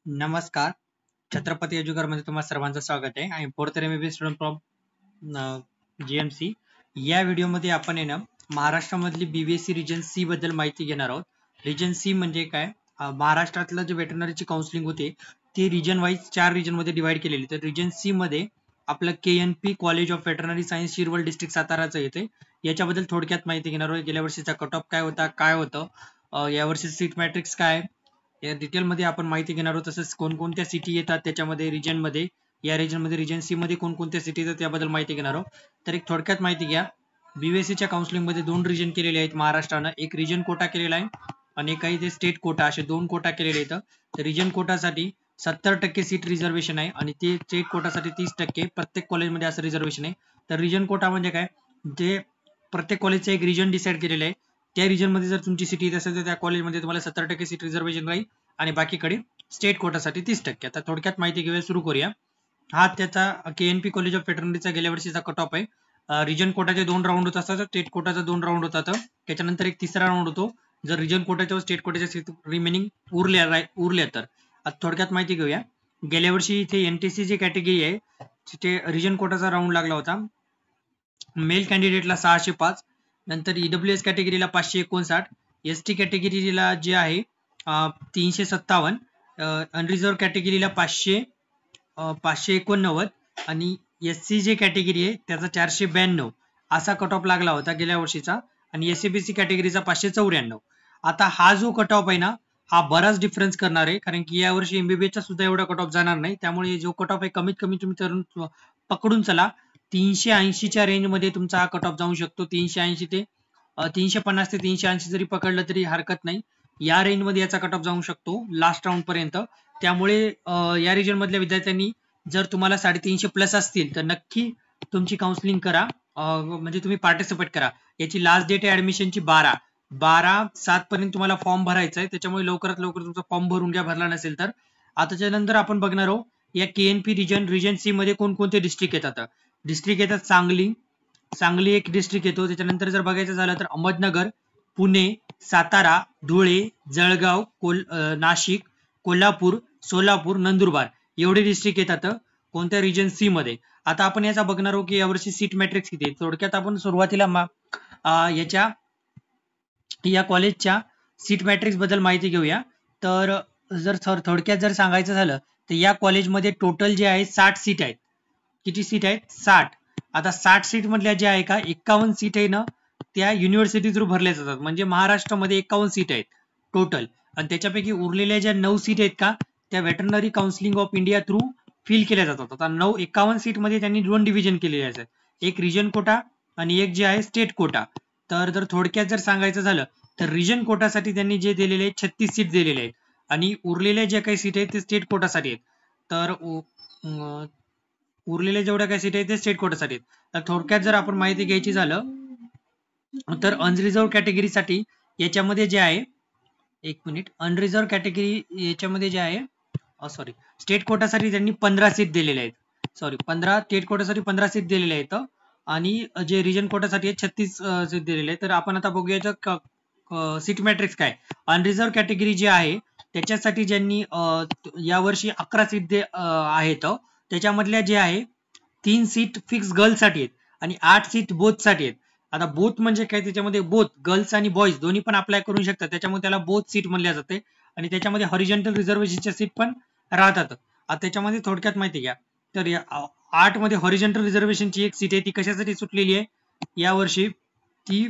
नमस्कार. छत्रपती एज्युकेशनमध्ये तुम्हा सर्वांचं स्वागत आहे. आणि fourth MBBS student from GMC. या व्हिडिओमध्ये आपण महाराष्ट्रामधली बीबीएससी रिजन सी बद्दल माहिती घेणार आहोत. रिजन सी म्हणजे काय? महाराष्ट्रातलं जे वेटरनरीची काउन्सिलिंग होते ती रिजन वाईज 4 रिजन मध्ये डिवाइड केलेली. तर रिजन सी मध्ये आपलं KNP college of veterinary science Shirwal district साताराचं येते. याच्याबद्दल थोडक्यात माहिती घेणार आहोत. गेल्या वर्षीचा कट ऑफ काय होता, काय होतं, यावर्षी सीट मॅट्रिक्स काय, या डिटेल मध्ये आपण माहिती घेणार आहोत. तसंच कोणकोणत्या सिटी येतात त्याच्यामध्ये रिजन मध्ये, या रिजन मध्ये रिजन सी मध्ये कोणकोणत्या सिटी येतात त्याबद्दल माहिती घेणार आहोत. तर एक थोडक्यात माहिती घ्या. बीबीएससीच्या काउन्सिलिंग मध्ये 2 रिजन केलेले आहेत महाराष्ट्रानं. एक रिजन कोटा केलेला आहे आणि काही ते स्टेट कोटा, असे 2 कोटा केलेले आहेत. तर रिजन कोटासाठी 70% सीट रिझर्वेशन आहे आणि ते स्टेट कोटासाठी 30%. प्रत्येक कॉलेजमध्ये असं रिझर्वेशन आहे. तर रिजन कोटा म्हणजे काय? जे प्रत्येक कॉलेजचं एक रिजन डिसाईड केलेलं आहे. त्या रिजन मध्ये जर तुमची सिटी येत असेल तर त्या कॉलेजमध्ये तुम्हाला 70% सीट रिझर्वेशन राहील आणि बाकीकडे स्टेट कोटासाठी 30%. आता थोडक्यात माहिती घेऊया, सुरू करूया. हा त्याचा KNP कॉलेज ऑफ वेटरनरीचा गेल्या वर्षीचा कट ऑफ आहे. रिजन कोटाचे 2 राऊंड होत असतात, स्टेट कोटाचा 2 राऊंड होतात. त्याच्यानंतर एक तिसरा राऊंड होतो जर रिजन कोटाच्या स्टेट कोटाच्या सीट रिमेनिंग उरल्या तर. आता थोडक्यात माहिती घेऊया. गेल्या वर्षी इथे NTC जी कॅटेगरी आहे तिथे रिजन कोटाचा राऊंड लागला होता. मेल कॅन्डिडेटला 605, नंतर EWS कॅटेगरीला 559, ST कॅटेगरीला जे आहे 357, अनरिझर्व कॅटेगरीला 589 आणि SC जे कॅटेगरी आहे त्याचा 492 असा कट ऑफ लागला होता गेल्या वर्षीचा. आणि SCBC कॅटेगरीचा 594. आता हा जो कट ऑफ आहे ना, हा बराच डिफरन्स करणार आहे, कारण की यावर्षी MBBS चा सुद्धा एवढा कट ऑफ जाणार नाही. त्यामुळे जो कट ऑफ आहे कमीत कमी तुम्ही पकडून चला 380च्या रेंज मध्ये तुमचा हा कट ऑफ जाऊ शकतो. 380 ते 350 ते 380 जरी पकडलं तरी हरकत नाही. या रेंज मध्ये याचा कट ऑफ जाऊ शकतो लास्ट राऊंड पर्यंत. त्यामुळे या रिजन मधल्या विद्यार्थ्यांनी जर तुम्हाला 350 प्लस असतील तर नक्की तुमची काउन्सिलिंग करा, म्हणजे तुम्ही पार्टिसिपेट करा. याची लास्ट डेट आहे ऍडमिशनची 12/7 पर्यंत तुम्हाला फॉर्म भरायचा आहे. त्याच्यामुळे लवकरात लवकर तुमचा फॉर्म भरून घ्या, भरला नसेल तर. आताच्या नंतर आपण बघणार आहोत या KNP रिजन सी मध्ये कोणकोणते डिस्ट्रिक्ट येतात. डिस्ट्रिक्ट येतात सांगली एक डिस्ट्रिक्ट येतो. त्याच्यानंतर जर बघायचं झालं तर अहमदनगर, पुणे, सातारा, धुळे, जळगाव, नाशिक, कोल्हापूर, सोलापूर, नंदुरबार एवढे डिस्ट्रिक्ट येतात कोणत्या रिजन सी मध्ये. आता आपण याचा बघणार आहोत की यावर्षी सीट मॅट्रिक्स किती आहे. थोडक्यात आपण सुरुवातीला या कॉलेजच्या सीट मॅट्रिक्स बद्दल माहिती घेऊया. तर जर थोडक्यात जर सांगायचं झालं तर या कॉलेजमध्ये टोटल जे आहे 60 सीट आहेत. किती सीट आहेत? 60. आता 60 सीट मधल्या ज्या आहे का 51 सीट आहे ना त्या युनिव्हर्सिटी थ्रू भरल्या जातात. म्हणजे महाराष्ट्रामध्ये 51 सीट आहेत टोटल, आणि त्याच्यापैकी उरलेल्या ज्या 9 सीट आहेत का त्या veterinary counselling of India through fill केल्या जातात. आता 51 सीट मध्ये त्यांनी 2 डिव्हिजन केलेले आहेत, एक रिजन कोटा आणि एक जे आहे स्टेट कोटा. तर जर थोडक्यात जर सांगायचं झालं तर रिजन कोटासाठी त्यांनी जे दिलेले आहेत 36 सीट दिलेले आहेत आणि उरलेल्या ज्या काही सीट आहेत ते स्टेट कोटासाठी आहेत. तर उरलेल्या जेवढ्या काही सीट आहेत ते स्टेट कोटासाठी आहेत. तर थोडक्यात जर आपण माहिती घ्यायची झालं तर अनरिझर्व कॅटेगरीसाठी याच्यामध्ये जे आहे, एक मिनिट, अनरिझर्व कॅटेगरी याच्यामध्ये जे आहे स्टेट कोटासाठी त्यांनी 15 सीट दिलेल्या आहेत. स्टेट कोटासाठी 15 सीट दिलेल्या आहेत आणि जे रिजन कोटासाठी 36 सीट दिलेले आहेत. तर आपण आता बघूया सीट मॅट्रिक्स काय. अनरिझर्व कॅटेगरी जे आहे त्याच्यासाठी ज्यांनी यावर्षी 11 सीट आहेत, त्याच्यामधल्या जे आहे 3 सीट फिक्स गर्ल्ससाठी आहेत आणि 8 सीट बोथ साठी आहेत. आता बोथ म्हणजे काय? त्याच्यामध्ये बोथ गर्ल्स आणि बॉईज दोन्ही पण अप्लाय करू शकतात, त्याच्यामुळे त्याला बोथ सीट म्हणल्या जाते. आणि त्याच्यामध्ये हॉरिझॉन्टल रिझर्वेशनच्या सीट पण राहतात. आता त्याच्यामध्ये थोडक्यात माहिती घ्या. तर 8 मध्ये हॉरिझॉन्टल रिझर्वेशनची एक सीट आहे, ती कशासाठी सुटलेली आहे यावर्षी? ती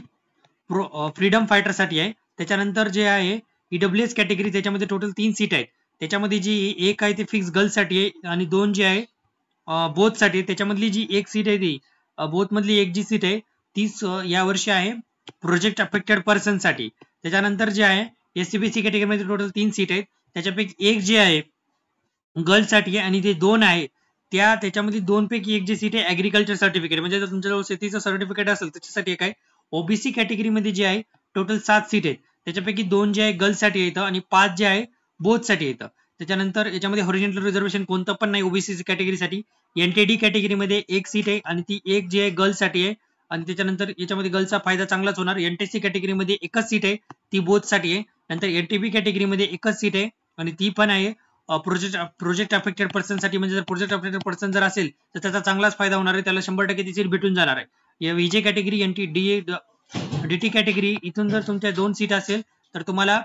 फ्रीडम फायटर साठी आहे. त्याच्यानंतर जे आहे EWS कॅटेगरी, त्याच्यामध्ये टोटल 3 सीट आहेत. त्याच्यामध्ये जी एक आहे ती फिक्स गर्ल्स साठी आहे आणि 2 जे आहे बोथ साठी. त्याच्यामधली जी एक सीट आहे ती बोथ मधली एक जी सीट आहे तीच यावर्षी आहे प्रोजेक्ट अफेक्टेड पर्सन साठी. त्याच्यानंतर जे आहे SCBC कॅटेगरीमध्ये टोटल 3 सीट आहेत, त्याच्यापैकी एक जे आहे गर्ल्स साठी आहे आणि ते 2 आहे त्याच्यामध्ये 2 पैकी एक जी सीट आहे ऍग्रिकल्चर सर्टिफिकेट, म्हणजे जर तुमच्याजवळ शेतीचं सर्टिफिकेट असेल त्याच्यासाठी एक आहे. OBC कॅटेगरीमध्ये जे आहे टोटल 7 सीट आहेत, त्याच्यापैकी 2 जे आहे गर्ल्स साठी येतं आणि 5 जे आहे बोथ साठी येतं. त्याच्यानंतर याच्यामध्ये हॉरिझॉन्टल रिझर्वेशन कोणतं पण नाही OBC कॅटेगरीसाठी. NTD कॅटेगरीमध्ये एक सीट आहे आणि ती एक जी आहे गर्ल्स साठी आहे आणि त्याच्यानंतर याच्यामध्ये गर्ल्सचा फायदा चांगलाच होणार. NTC कॅटेगरीमध्ये एकच सीट आहे, ती बोथ साठी आहे. नंतर NTB कॅटेगरीमध्ये एकच सीट आहे आणि ती पण आहे प्रोजेक्ट अफेक्टेड पर्सन साठी, म्हणजे जर प्रोजेक्ट अफेक्टेड पर्सन जर असेल तर त्याचा चांगलाच फायदा होणार आहे, त्याला 100% ती सीट भेटून जाणार आहे. व्हीजे कॅटेगरी, डीटी कॅटेगरी इथून जर तुमच्या 2 सीट असेल तर तुम्हाला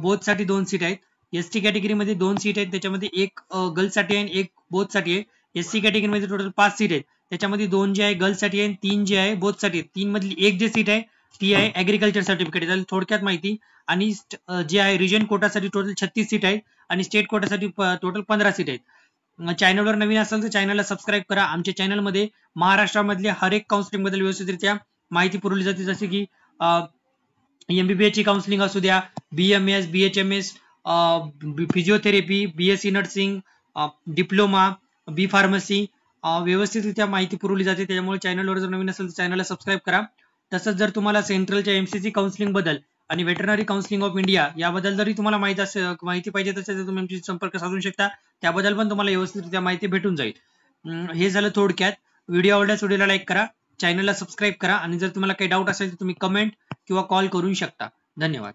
बोथ साठी 2 सीट आहेत. एसटी कॅटेगरीमध्ये 2 सीट आहेत, त्याच्यामध्ये एक गर्ल्स साठी आहे आणि एक बोथ साठी आहे. एससी कॅटेगरीमध्ये टोटल 5 सीट आहेत, त्याच्यामध्ये 2 जे आहे गर्ल्स साठी आहे, 3 जे आहे बोथ साठी आहेत. 3 मधली एक जे सीट आहे ती आहे ऍग्रिकल्चर सर्टिफिकेट. थोडक्यात माहिती. आणि जे आहे रिजन कोटासाठी टोटल 36 सीट आहेत आणि स्टेट कोटासाठी टोटल 15 सीट आहेत. चॅनलवर नवीन असेल तर चॅनलला सबस्क्राईब करा. आमच्या चॅनलमध्ये महाराष्ट्रामधल्या हर एक काउन्सिलिंग बद्दल व्यवस्थितरित्या माहिती पुरवली जाते, जसे की MBBS ची काउन्सिलिंग असू द्या, BMS, BHMS, physiotherapy, BSc nursing, diploma, B pharmacy, व्यवस्थितरित्या माहिती पुरवली जाते. त्यामुळे चॅनलवर जर नवीन असेल तर चॅनलला सबस्क्राईब करा. तसंच जर तुम्हाला सेंट्रलच्या MCC काउन्सिलिंग बद्दल आणि वेटरनरी काउन्सिलिंग ऑफ इंडिया याबद्दल जरी तुम्हाला माहिती पाहिजे असेल तर तुम्ही आमची संपर्क साधू शकता. त्याबद्दल पण तुम्हाला व्यवस्थितरित्या माहिती भेटून जाईल. हे झालं थोडक्यात. व्हिडिओ आवडल्यास व्हिडिओला लाईक करा, चॅनलला सबस्क्राईब करा आणि जर तुम्हाला काही डाऊट असेल तर तुम्ही कमेंट किंवा कॉल करू शकता. धन्यवाद.